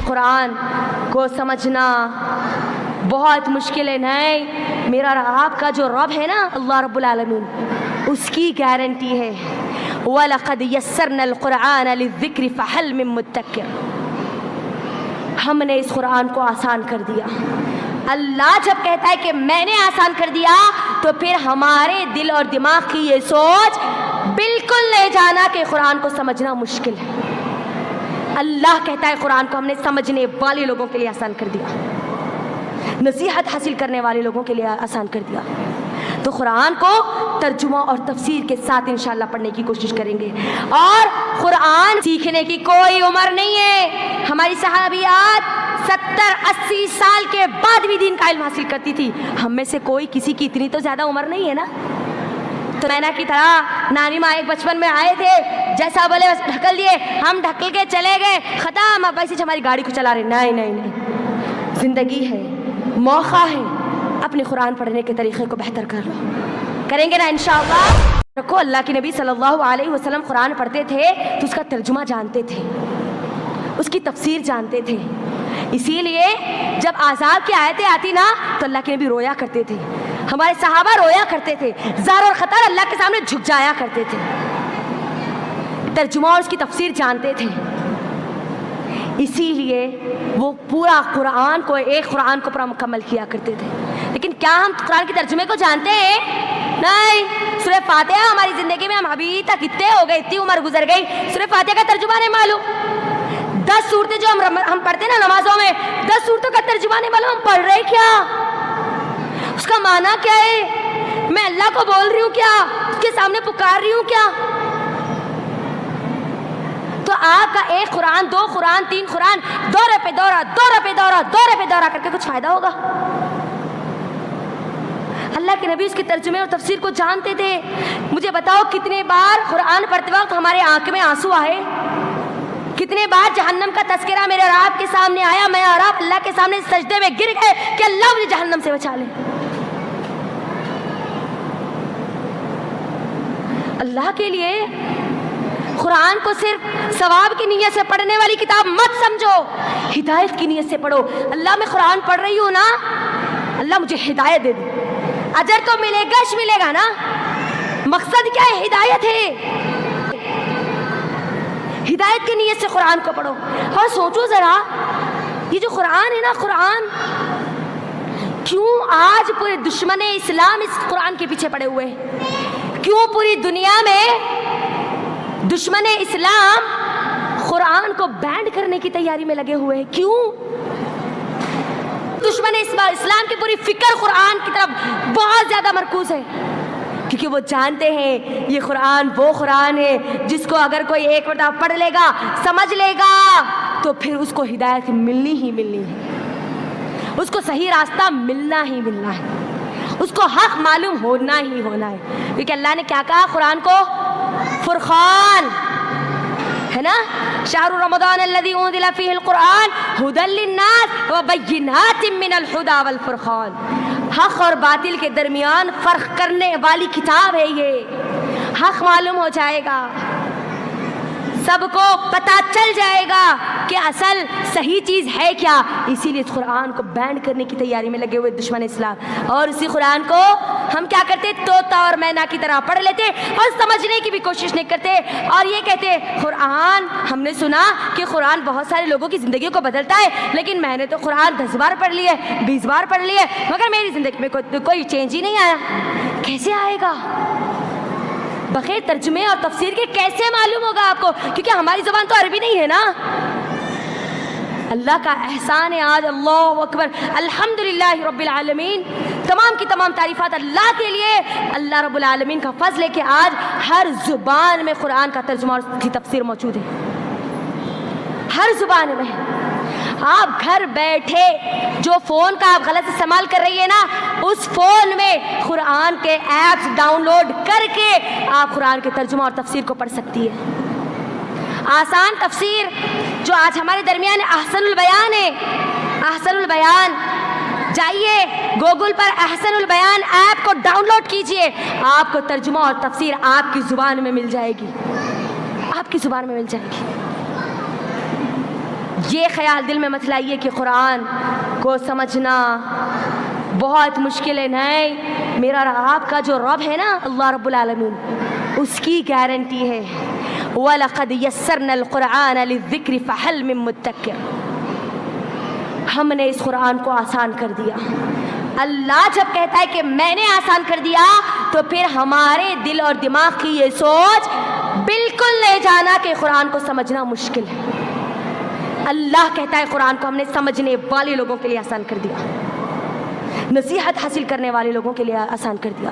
قرآن کو سمجھنا بہت مشکل ہے. نہیں، میرا اور آپ کا جو رب ہے نا اللہ رب العالمین، اس کی گارنٹی ہے وَلَقَدْ يَسَّرْنَا الْقُرْآنَ لِلذِّكْرِ فَهَلْ مِن مُدَّكِرٍ. ہم نے اس قرآن کو آسان کر دیا. اللہ جب کہتا ہے کہ میں نے آسان کر دیا تو پھر ہمارے دل اور دماغ کی یہ سوچ بالکل لے جانا کہ قرآن کو سمجھنا مشکل ہے. اللہ کہتا ہے قرآن کو ہم نے سمجھنے والے لوگوں کے لیے آسان کر دیا، نصیحت حاصل کرنے والے لوگوں کے لیے آسان کر دیا. تو قرآن کو ترجمہ اور تفسیر کے ساتھ انشاءاللہ پڑھنے کی کوشش کریں گے. اور قرآن سیکھنے کی کوئی عمر نہیں ہے. ہماری صحابیات 70-80 سال کے بعد بھی دین کا علم حاصل کرتی تھی. ہم میں سے کوئی کسی کی اتنی تو زیادہ عمر نہیں ہے نا. تو مینا کی طرح نانی ماں ایک بچپن میں آئے تھے، جیسا بولے ڈھکل دیے، ہم ڈھکل کے چلے گئے، ختم. اب ویسے ہماری گاڑی کو چلا رہے. نہیں نہیں نہیں، زندگی ہے، موقع ہے، اپنے قرآن پڑھنے کے طریقے کو بہتر کر لو. کریں گے نا انشاءاللہ. رکھو، اللہ کے نبی صلی اللہ علیہ وسلم قرآن پڑھتے تھے تو اس کا ترجمہ جانتے تھے، اس کی تفسیر جانتے تھے. اسی لیے جب عذاب کی آیتیں آتی نا تو اللہ کے نبی رویا کرتے تھے، ہمارے صحابہ رویا کرتے تھے، زار اور خطر اللہ کے سامنے جھک جایا کرتے تھے. ترجمہ اور اس کی تفسیر جانتے تھے. اسی لیے وہ پورا قرآن کو، ایک قرآن کو پورا مکمل کیا کرتے تھے. لیکن کیا ہم قرآن کے ترجمے کو جانتے ہیں؟ نہیں. سورہ فاتحہ ہماری زندگی میں ہم ابھی تک اتنے ہو گئے، اتنی عمر گزر گئی، سورہ فاتحہ کا ترجمہ نہیں معلوم. 10 صورتیں جو ہم پڑھتے ہیں نا نمازوں میں، 10 صورتوں کا ترجمہ نہیں معلوم. ہم پڑھ رہے کیا؟ اس کا معنی کیا ہے؟ میں اللہ کو بول رہی ہوں کیا؟ اس کے سامنے پکار رہی ہوں کیا؟ تو آپ کا ایک قرآن، 2 قرآن، 3 قرآن، دورے پہ دورہ، دورے پہ دورہ، دورے پہ دورہ کر کے کچھ فائدہ ہوگا؟ اللہ کے نبی اس کے ترجمے اور تفسیر کو جانتے تھے. مجھے بتاؤ کتنے بار قرآن پڑھتے وقت ہمارے آنکھ میں آنسو آئے؟ کتنے بار جہنم کا تذکرہ میرے اور آپ کے سامنے آیا؟ میں اور آپ اللہ کے سامنے سجدے میں گر گئے کہ اللہ مجھے جہنم سے بچا لے. اللہ کے لیے قرآن کو صرف ثواب کی نیت سے پڑھنے والی کتاب مت سمجھو، ہدایت کی نیت سے پڑھو. اللہ میں قرآن پڑھ رہی ہوں نا، اللہ مجھے ہدایت دے دے. اجر تو ملے گا، ملے گا نا. مقصد کیا ہے؟ ہدایت ہے. ہدایت کی نیت سے قرآن کو پڑھو. اور سوچو ذرا، یہ جو قرآن ہے نا، قرآن کیوں آج پورے دشمن اسلام اس قرآن کے پیچھے پڑے ہوئے ہیں؟ کیوں پوری دنیا میں دشمن اسلام قرآن کو بینڈ کرنے کی تیاری میں لگے ہوئے ہیں؟ کیوں؟ دشمن اسلام کی پوری فکر قرآن کی طرف بہت زیادہ مرکوز ہے، کیونکہ وہ جانتے ہیں یہ قرآن وہ قرآن ہے جس کو اگر کوئی ایک مرتبہ پڑھ لے گا، سمجھ لے گا، تو پھر اس کو ہدایت ملنی ہی ملنی ہے، اس کو صحیح راستہ ملنا ہی ملنا ہے، اس کو حق معلوم ہونا ہی ہونا ہے. کیونکہ اللہ نے کیا کہا قرآن کو؟ فرقان ہے نا. شہر رمضان الذی انزل فیہ القرآن ھدی للناس وبینات من الھدی والفرقان. حق اور باطل کے درمیان فرق کرنے والی کتاب ہے یہ. حق معلوم ہو جائے گا، سب کو پتہ چل جائے گا کہ اصل صحیح چیز ہے کیا. اسی لیے اس قرآن کو بینڈ کرنے کی تیاری میں لگے ہوئے دشمن اسلام. اور اسی قرآن کو ہم کیا کرتے؟ طوطا اور مینا کی طرح پڑھ لیتے اور سمجھنے کی بھی کوشش نہیں کرتے. اور یہ کہتے قرآن، ہم نے سنا کہ قرآن بہت سارے لوگوں کی زندگی کو بدلتا ہے، لیکن میں نے تو قرآن 10 بار پڑھ لی ہے، 20 بار پڑھ لی ہے، مگر میری زندگی میں کوئی چینج ہی نہیں آیا. کیسے آئے گا؟ بغیر ترجمے اور تفسیر کے کیسے معلوم ہوگا آپ کو؟ کیونکہ ہماری زبان تو عربی نہیں ہے نا. اللہ کا احسان ہے آج. اللہ اکبر، الحمدللہ رب العالمین. تمام کی تمام تعریفات اللہ کے لیے. اللہ رب العالمین کا فضل ہے کہ آج ہر زبان میں قرآن کا ترجمہ اور اس کی تفسیر موجود ہے، ہر زبان میں. آپ گھر بیٹھے جو فون کا آپ غلط استعمال کر رہی ہے نا، اس فون میں قرآن کے ایپس ڈاؤن لوڈ کر کے آپ قرآن کے ترجمہ اور تفسیر کو پڑھ سکتی ہے. آسان تفسیر جو آج ہمارے درمیان احسن البیان ہے. احسن البیان، جائیے گوگل پر احسن البیان ایپ کو ڈاؤن لوڈ کیجئے، آپ کو ترجمہ اور تفسیر آپ کی زبان میں مل جائے گی، آپ کی زبان میں مل جائے گی. یہ خیال دل میں مت لائیے کہ قرآن کو سمجھنا بہت مشکل ہے. نہیں، میرا اور آپ کا جو رب ہے نا اللہ رب العالمین، اس کی گارنٹی ہے وَلَقَدْ يَسَّرْنَا الْقُرْآنَ لِلذِّكْرِ فَهَلْ مِن مُدَّكِرٍ. ہم نے اس قرآن کو آسان کر دیا. اللہ جب کہتا ہے کہ میں نے آسان کر دیا تو پھر ہمارے دل اور دماغ کی یہ سوچ بالکل لے جانا کہ قرآن کو سمجھنا مشکل ہے. اللہ کہتا ہے قرآن کو ہم نے سمجھنے والے لوگوں کے لیے آسان کر دیا، نصیحت حاصل کرنے والے لوگوں کے لیے آسان کر دیا.